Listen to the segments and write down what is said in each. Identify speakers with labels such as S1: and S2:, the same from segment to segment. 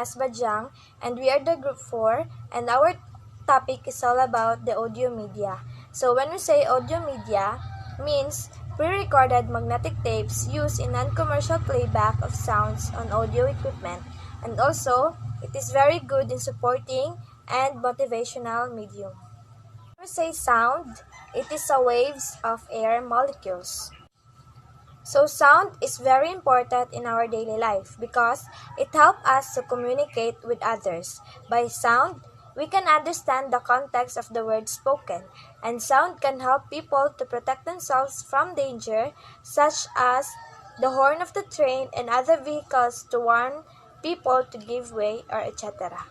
S1: as Bajang, and we are the Group 4, and our topic is all about the audio media. So when we say audio media, means pre-recorded magnetic tapes used in non-commercial playback of sounds on audio equipment, and also it is very good in supporting and motivational medium. When we say sound, it is a waves of air molecules. So sound is very important in our daily life because it helps us to communicate with others. By sound, we can understand the context of the words spoken, and sound can help people to protect themselves from danger, such as the horn of the train and other vehicles to warn people to give way or etc.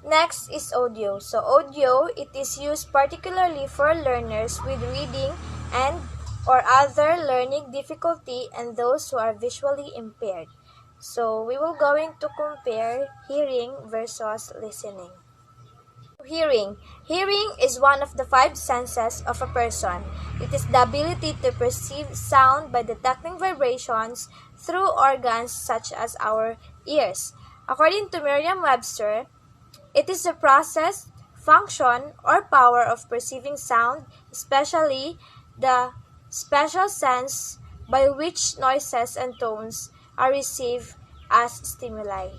S1: Next is audio. So audio, it is used particularly for learners with reading and or other learning difficulty and those who are visually impaired. So we will going to compare hearing versus listening. Hearing. Hearing is one of the 5 senses of a person. It is the ability to perceive sound by detecting vibrations through organs such as our ears. According to Merriam-Webster, it is the process, function, or power of perceiving sound, especially the special sense by which noises and tones are received as stimuli.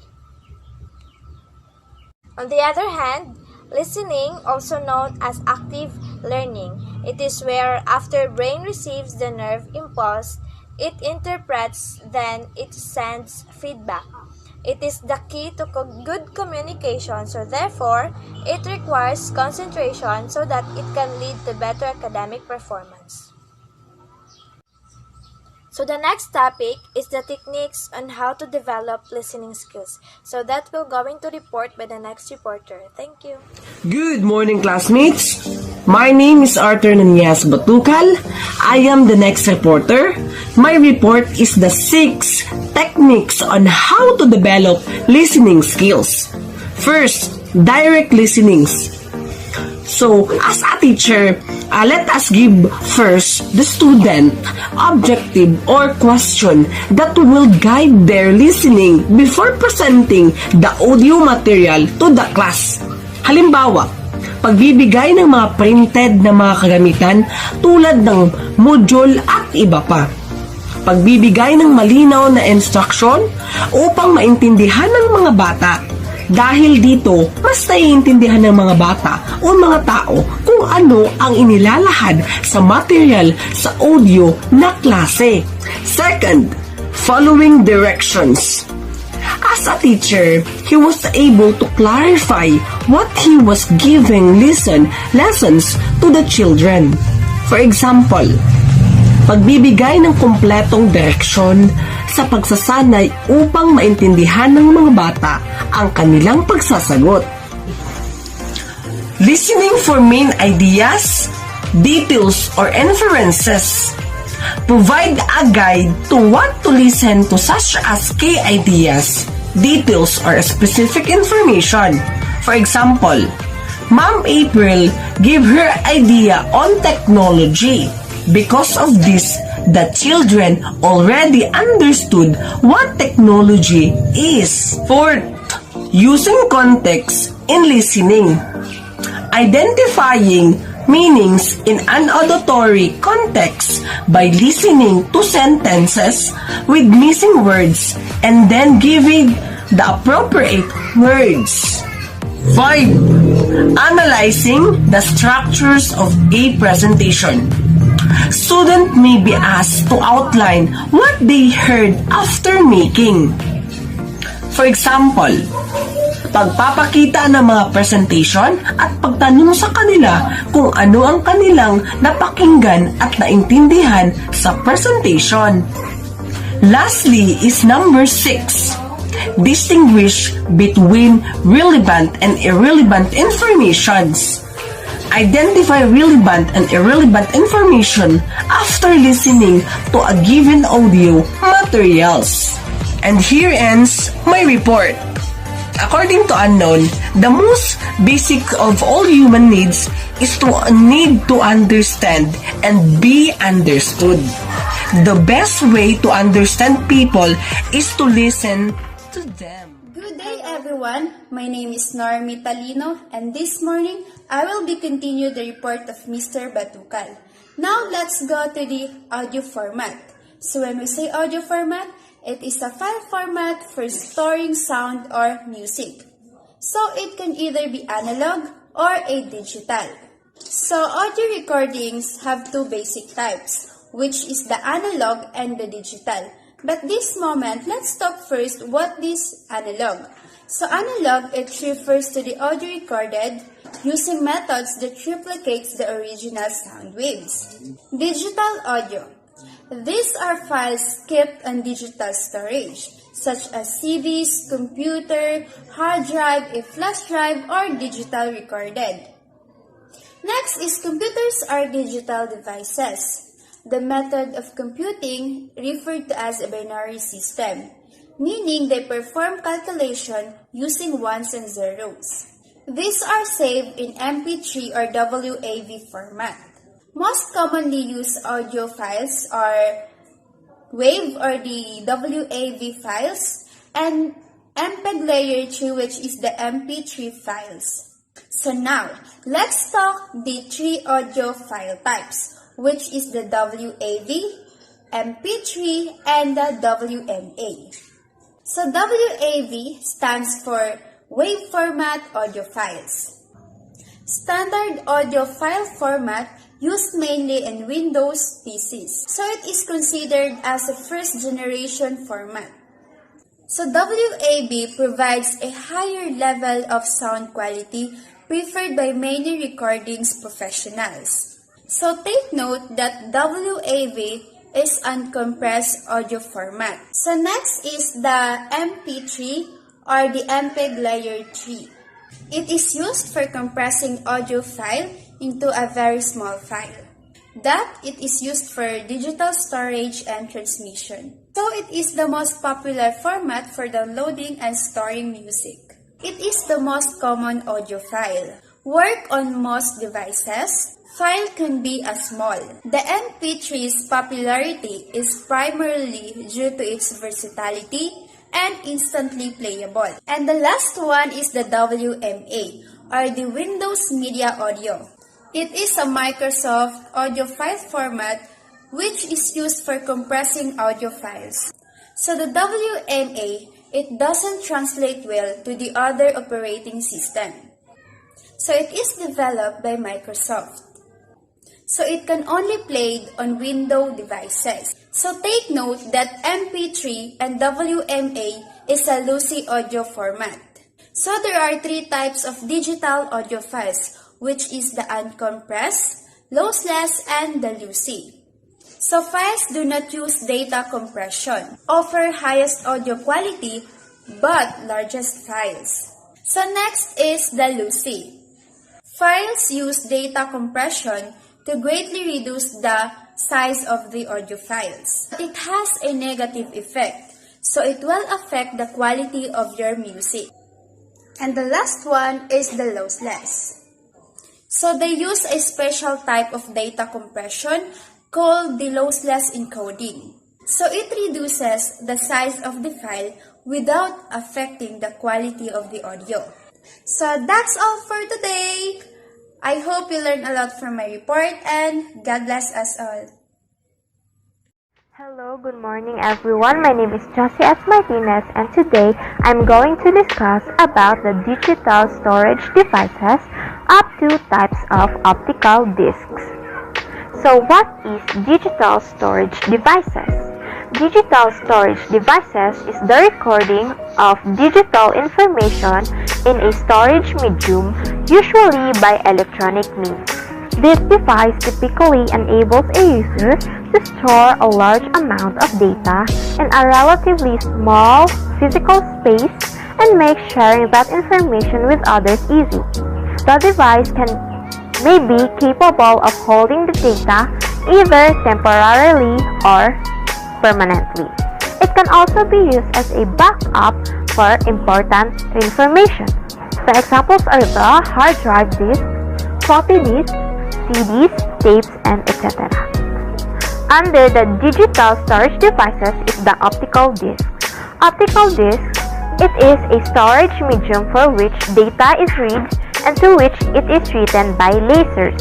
S1: On the other hand, listening, also known as active learning, it is where after brain receives the nerve impulse, it interprets, then it sends feedback. It is the key to good communication, so therefore, it requires concentration so that it can lead to better academic performance. So the next topic is the techniques on how to develop listening skills. So that will going to report by the next reporter. Thank you.
S2: Good morning, classmates. My name is Arthur Nanyas Batukal. I am the next reporter. My report is the 6 techniques on how to develop listening skills. First, direct listenings. So, as a teacher, let us give first the student objective or question that will guide their listening before presenting the audio material to the class. Halimbawa, pagbibigay ng mga printed na mga kagamitan tulad ng module at iba pa. Pagbibigay ng malinaw na instruction upang maintindihan ng mga bata. Dahil dito, mas naiintindihan ng mga bata o mga tao kung ano ang inilalahad sa material sa audio na klase. Second, following directions. As a teacher, he was able to clarify what he was giving lessons to the children. For example, pagbibigay ng kumpletong direksyon sa pagsasanay upang maintindihan ng mga bata ang kanilang pagsasagot. Listening for main ideas, details, or inferences. Provide a guide to what to listen to such as key ideas, details, or specific information. For example, Ma'am April gave her idea on technology. Because of this, the children already understood what technology is. Fourth, using context in listening. Identifying meanings in an auditory context by listening to sentences with missing words and then giving the appropriate words. 5. Analyzing the structures of a presentation. Student may be asked to outline what they heard after making. For example, pagpapakita ng mga presentation at pagtanong sa kanila kung ano ang kanilang napakinggan at naintindihan sa presentation. Lastly is number 6. Distinguish between relevant and irrelevant informations. Identify relevant and irrelevant information after listening to a given audio materials. And here ends my report. According to Unknown, the most basic of all human needs is to need to understand and be understood. The best way to understand people is to listen to them.
S3: Good day everyone, my name is Normy Talino and this morning I will be continuing the report of Mr. Batukal. Now let's go to the audio format. So when we say audio format, it is a file format for storing sound or music. So it can either be analog or a digital. So audio recordings have two basic types, which is the analog and the digital. But this moment, let's talk first what is analog. So analog, it refers to the audio recorded using methods that replicates the original sound waves. Digital audio. These are files kept on digital storage, such as CDs, computer, hard drive, a flash drive, or digital recorded. Next is computers are digital devices. The method of computing referred to as a binary system, meaning they perform calculation using ones and zeros. These are saved in MP3 or WAV format. Most commonly used audio files are WAV or the WAV files and MPEG layer 3, which is the MP3 files. So now, let's talk the three audio file types, which is the WAV, MP3, and the WMA. So WAV stands for Wave Format Audio Files. Standard audio file format used mainly in Windows PCs. So it is considered as a first generation format. So WAV provides a higher level of sound quality preferred by many recordings professionals. So take note that WAV is uncompressed audio format. So next is the MP3 or the MPEG layer 3. It is used for compressing audio file into a very small file. That it is used for digital storage and transmission. So it is the most popular format for downloading and storing music. It is the most common audio file. Work on most devices. File can be as small. The MP3's popularity is primarily due to its versatility and instantly playable. And the last one is the WMA or the Windows Media Audio. It is a Microsoft audio file format which is used for compressing audio files. So the WMA, it doesn't translate well to the other operating system. So it is developed by Microsoft. So it can only played on Windows devices. So take note that MP3 and WMA is a lossy audio format. So there are three types of digital audio files, which is the uncompressed, lossless, and the lossy. So files do not use data compression, offer highest audio quality, but largest files. So next is the lossy. Files use data compression to greatly reduce the size of the audio files. It has a negative effect, so it will affect the quality of your music. And the last one is the lossless. So they use a special type of data compression called the lossless encoding. So it reduces the size of the file without affecting the quality of the audio. So that's all for today. I hope you learned a lot from my report and God bless us all.
S4: Hello, good morning everyone. My name is Josie S. Martinez and today I'm going to discuss about the digital storage devices up to types of optical discs. So what is digital storage devices? Digital storage devices is the recording of digital information in a storage medium, usually by electronic means. This device typically enables a user to store a large amount of data in a relatively small physical space and make sharing that information with others easy. The device may be capable of holding the data either temporarily or permanently. It can also be used as a backup for important information. The examples are the hard drive disk, floppy disk, CDs, tapes, and etc. Under the digital storage devices is the optical disc. Optical disc, it is a storage medium for which data is read and to which it is written by lasers.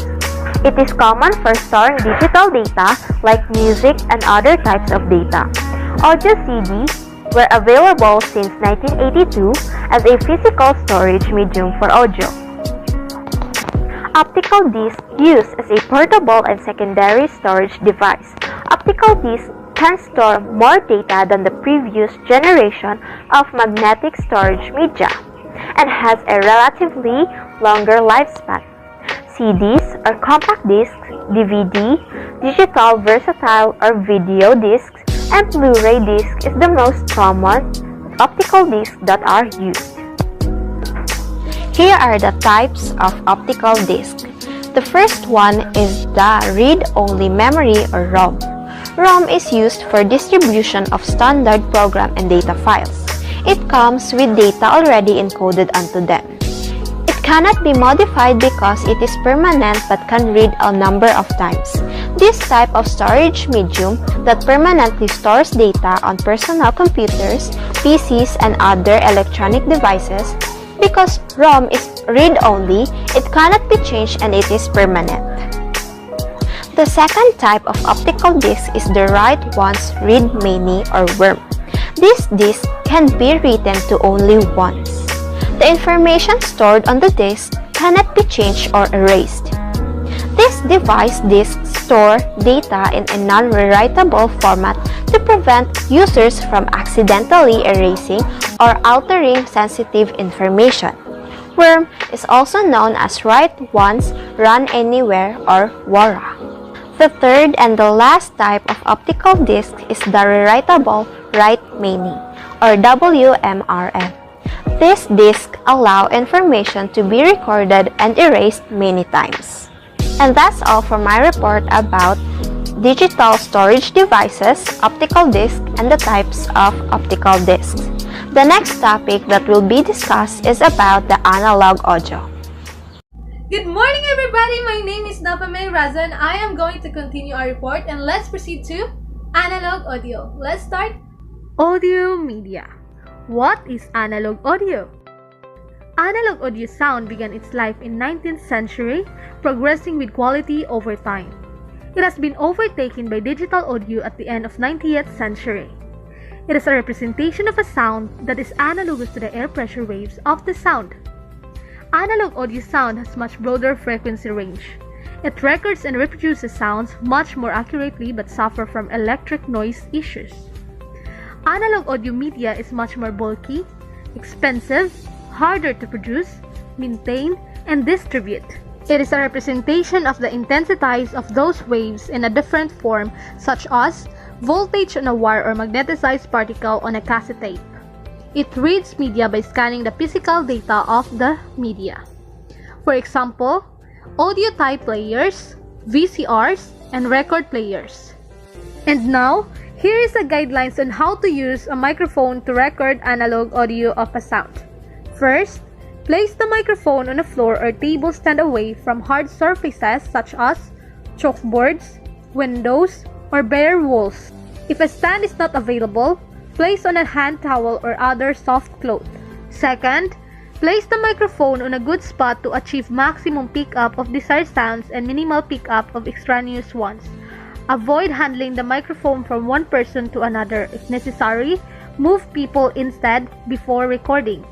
S4: It is common for storing digital data like music and other types of data. Audio CD were available since 1982 as a physical storage medium for audio. Optical disc used as a portable and secondary storage device. Optical disc can store more data than the previous generation of magnetic storage media and has a relatively longer lifespan. CDs or compact discs, DVD, digital versatile or video discs, and Blu-ray disc is the most common optical discs that are used. Here are the types of optical disc. The first one is the read-only memory or ROM. ROM is used for distribution of standard program and data files. It comes with data already encoded onto them. It cannot be modified because it is permanent but can read a number of times. This type of storage medium that permanently stores data on personal computers, PCs, and other electronic devices. Because ROM is read-only, it cannot be changed and it is permanent. The second type of optical disc is the write-once, read-many, or worm. This disc can be written to only once. The information stored on the disc cannot be changed or erased. This device discs store data in a non-rewritable format to prevent users from accidentally erasing or altering sensitive information. Worm is also known as write once, run anywhere, or WARA. The third and the last type of optical disc is the rewritable write-many, or WMRM. This disc allows information to be recorded and erased many times. And that's all for my report about digital storage devices, optical discs, and the types of optical discs. The next topic that will be discussed is about the analog audio.
S5: Good morning, everybody! My name is Napame Razan. I am going to continue our report and let's proceed to analog audio. Let's start. Audio media. What is analog audio? Analog audio sound began its life in 19th century, progressing with quality over time. It has been overtaken by digital audio at the end of 19th century. It is a representation of a sound that is analogous to the air pressure waves of the sound. Analog audio sound has much broader frequency range. It records and reproduces sounds much more accurately but suffer from electric noise issues. Analog audio media is much more bulky, expensive, harder to produce, maintain, and distribute. It is a representation of the intensities of those waves in a different form, such as voltage on a wire or magnetized particle on a cassette tape. It reads media by scanning the physical data of the media. For example, audio type players, VCRs, and record players. And now, here is the guidelines on how to use a microphone to record analog audio of a sound. First, place the microphone on a floor or table stand away from hard surfaces such as chalkboards, windows, or bare walls. If a stand is not available, place on a hand towel or other soft cloth. Second, place the microphone on a good spot to achieve maximum pickup of desired sounds and minimal pickup of extraneous ones. Avoid handling the microphone from one person to another. If necessary, move people instead before recording.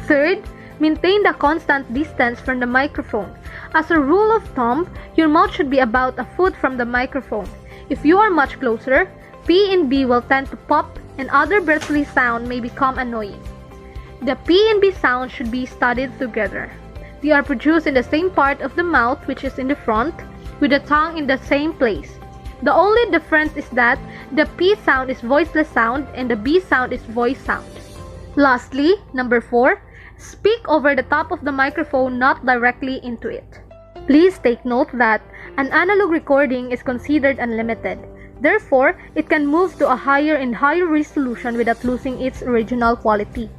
S5: Third, maintain the constant distance from the microphone. As a rule of thumb, your mouth should be about a foot from the microphone. If you are much closer, P and B will tend to pop and other breathy sound may become annoying. The P and B sound should be studied together. They are produced in the same part of the mouth, which is in the front, with the tongue in the same place. The only difference is that the P sound is voiceless sound and the B sound is voice sound. Lastly, number 4, speak over the top of the microphone, not directly into it. Please take note that an analog recording is considered unlimited. Therefore, it can move to a higher and higher resolution without losing its original quality.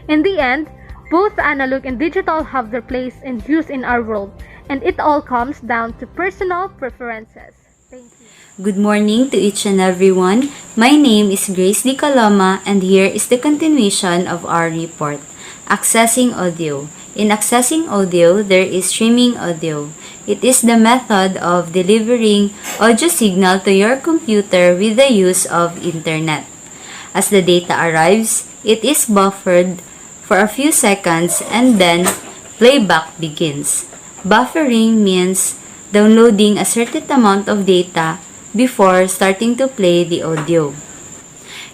S5: In the end, both analog and digital have their place and use in our world, and it all comes down to personal preferences.
S6: Good morning to each and everyone. My name is Grace Di Coloma and here is the continuation of our report, Accessing Audio. In accessing audio, there is streaming audio. It is the method of delivering audio signal to your computer with the use of internet. As the data arrives, it is buffered for a few seconds and then playback begins. Buffering means downloading a certain amount of data before starting to play the audio.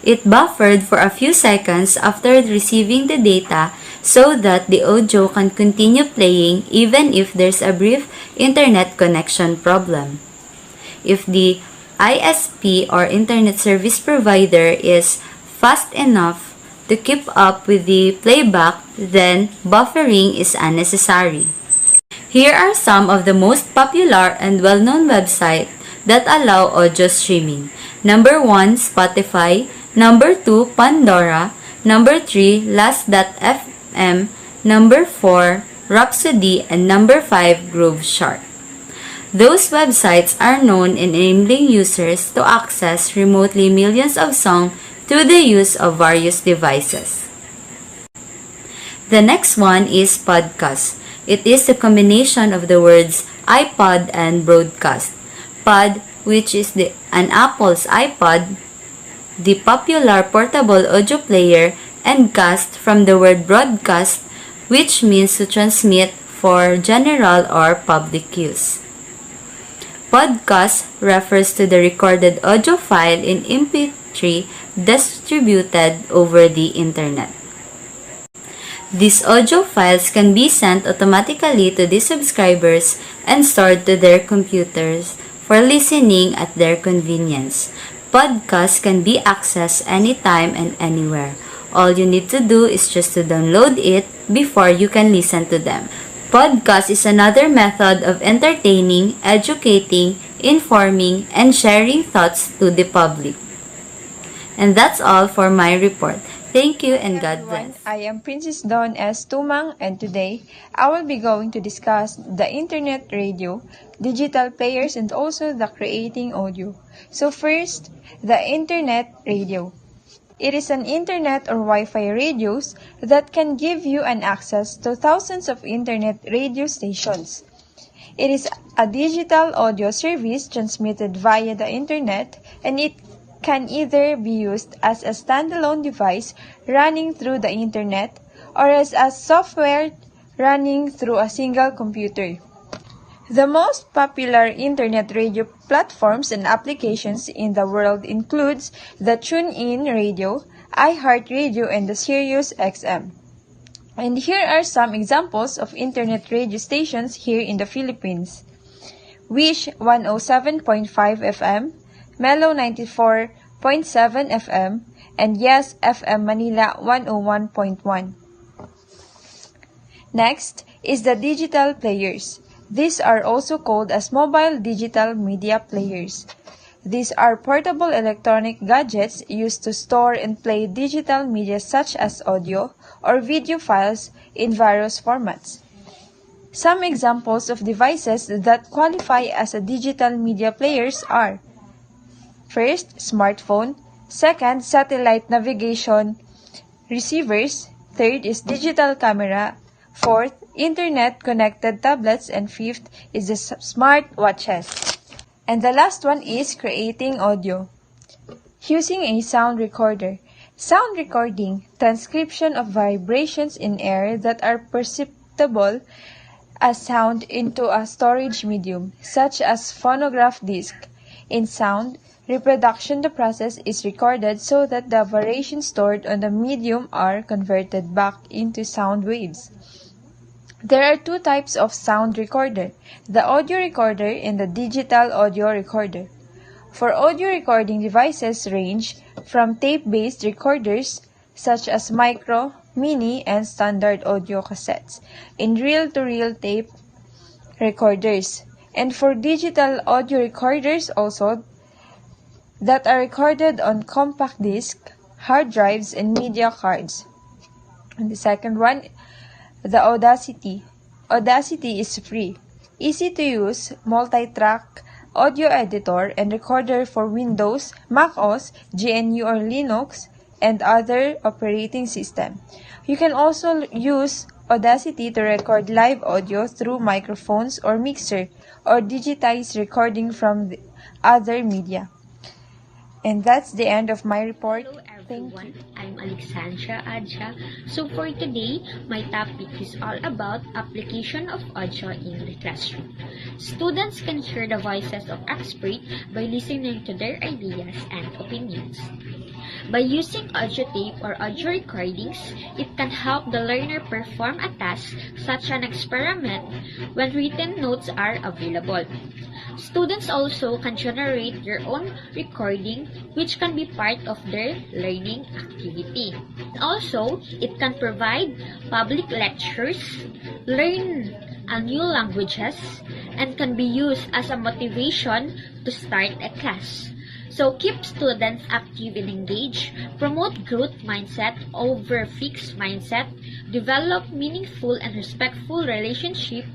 S6: It buffered for a few seconds after receiving the data so that the audio can continue playing even if there's a brief internet connection problem. If the ISP or internet service provider is fast enough to keep up with the playback, then buffering is unnecessary. Here are some of the most popular and well-known websites that allow audio streaming. Number 1, Spotify. Number 2, Pandora. Number 3, Last.fm. Number 4, Rhapsody. And number 5, GROUP-4. Those websites are known in enabling users to access remotely millions of songs through the use of various devices. The next one is podcast. It is the combination of the words iPod and broadcast. Pod, which is an Apple's iPod, the popular portable audio player, and cast from the word broadcast, which means to transmit for general or public use. Podcast refers to the recorded audio file in MP3 distributed over the internet. These audio files can be sent automatically to the subscribers and stored to their computers for listening at their convenience. Podcasts can be accessed anytime and anywhere. All you need to do is just to download it before you can listen to them. Podcast is another method of entertaining, educating, informing, and sharing thoughts to the public. And that's all for my report. Thank you and God bless.
S7: I am Princess Dawn S. Tumang and today I will be going to discuss the internet radio, digital players and also the creating audio. So first, the internet radio. It is an internet or Wi-Fi radios that can give you an access to thousands of internet radio stations. It is a digital audio service transmitted via the internet and it can either be used as a standalone device running through the internet or as a software running through a single computer. The most popular internet radio platforms and applications in the world includes the TuneIn Radio, iHeartRadio, and the SiriusXM. And here are some examples of internet radio stations here in the Philippines. Wish 107.5 FM, Mellow 94.7 FM, and Yes FM Manila 101.1. Next is the digital players. These are also called as mobile digital media players. These are portable electronic gadgets used to store and play digital media such as audio or video files in various formats. Some examples of devices that qualify as a digital media players are: first, smartphone; second, satellite navigation receivers; third is digital camera; fourth, internet-connected tablets; and fifth is the smart watches. And the last one is creating audio. Using a sound recorder. Sound recording, transcription of vibrations in air that are perceptible as sound into a storage medium, such as phonograph disc. In sound reproduction, the process is recorded so that the variations stored on the medium are converted back into sound waves. There are two types of sound recorder, the audio recorder and the digital audio recorder. For audio recording devices range from tape-based recorders such as micro, mini, and standard audio cassettes, in reel-to-reel tape recorders, and for digital audio recorders also that are recorded on compact disc, hard drives, and media cards. And the second one, the Audacity. Audacity is free, easy to use, multi-track audio editor, and recorder for Windows, Mac OS, GNU or Linux, and other operating system. You can also use Audacity to record live audio through microphones or mixer, or digitize recording from the other media. And that's the end of my report.
S8: Hello everyone, I'm Alexandra Adja. So for today, my topic is all about application of audio in the classroom. Students can hear the voices of experts by listening to their ideas and opinions. By using audio tape or audio recordings, it can help the learner perform a task such as an experiment when written notes are available. Students also can generate their own recording, which can be part of their learning activity. Also, it can provide public lectures, learn new languages, and can be used as a motivation to start a class. So keep students active and engaged, promote growth mindset over fixed mindset, develop meaningful and respectful relationship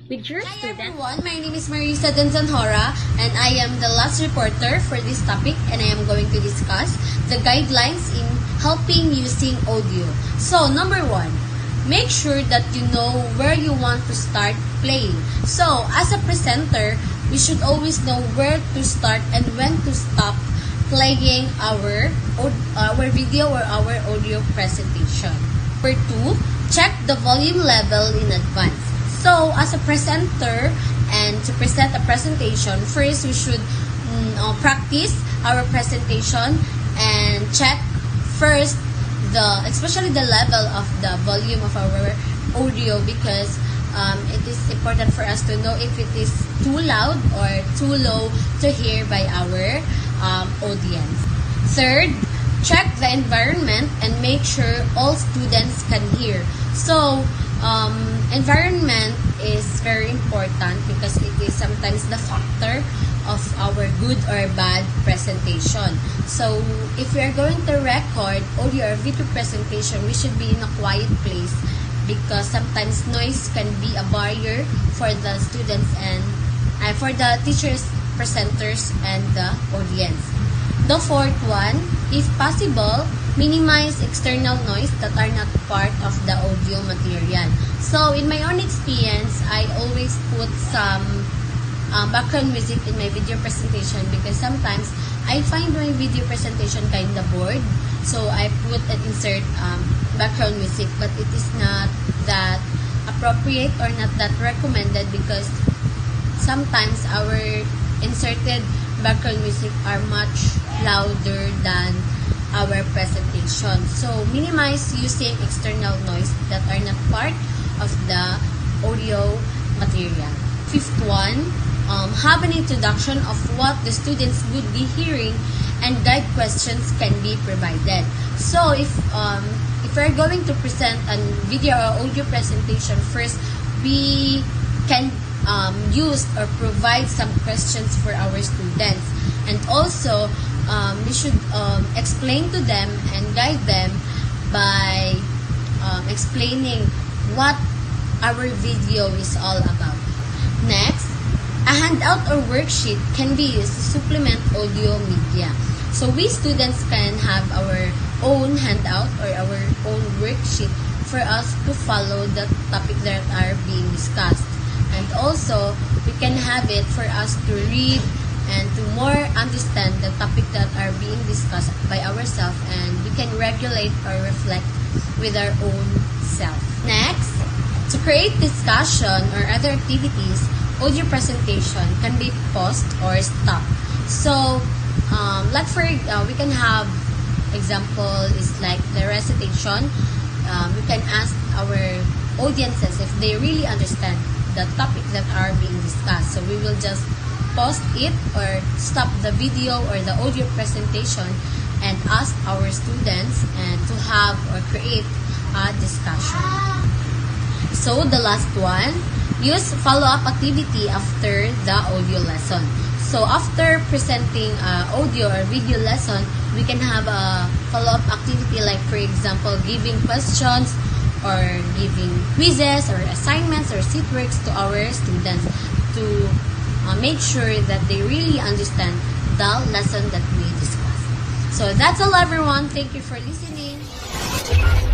S8: with your students.
S9: Hi everyone, my name is Marisa Denzanhora and I am the last reporter for this topic, and I am going to discuss the guidelines in helping using audio. So number 1, make sure that you know where you want to start playing. So as a presenter, we should always know where to start and when to stop playing our video or our audio presentation. Number 2, check the volume level in advance. So as a presenter and to present a presentation, first we should practice our presentation and check first especially the level of the volume of our audio, because it is important for us to know if it is too loud or too low to hear by our audience. Third, check the environment and make sure all students can hear. So environment is very important because it is sometimes the factor of our good or bad presentation. So if we are going to record audio or video presentation, we should be in a quiet place, because sometimes noise can be a barrier for the students and for the teachers, presenters, and the audience. The fourth one, if possible, minimize external noise that are not part of the audio material. So in my own experience, I always put some background music in my video presentation, because sometimes I find my video presentation kind of bored. So I put and insert background music, but it is not that appropriate or not that recommended, because sometimes our inserted background music are much louder than our presentation. So minimize using external noise that are not part of the audio material. Fifth one, have an introduction of what the students would be hearing, and guide questions can be provided. So if we're going to present a video or audio presentation, first we can use or provide some questions for our students, and also we should explain to them and guide them by explaining what our video is all about. Next, a handout or worksheet can be used to supplement audio media. So we students can have our own handout or our own worksheet for us to follow the topic that are being discussed. And also, we can have it for us to read and to more understand the topic that are being discussed by ourselves, and we can regulate or reflect with our own self. Next, to create discussion or other activities, audio presentation can be paused or stopped. So, we can have example is like the recitation. We can ask our audiences if they really understand the topic that are being discussed. So we will just pause it or stop the video or the audio presentation and ask our students and to have or create a discussion. So the last one, use follow-up activity after the audio lesson. So after presenting audio or video lesson, we can have a follow-up activity, like for example, giving questions or giving quizzes or assignments or seat works to our students to make sure that they really understand the lesson that we discussed. So that's all, everyone. Thank you for listening.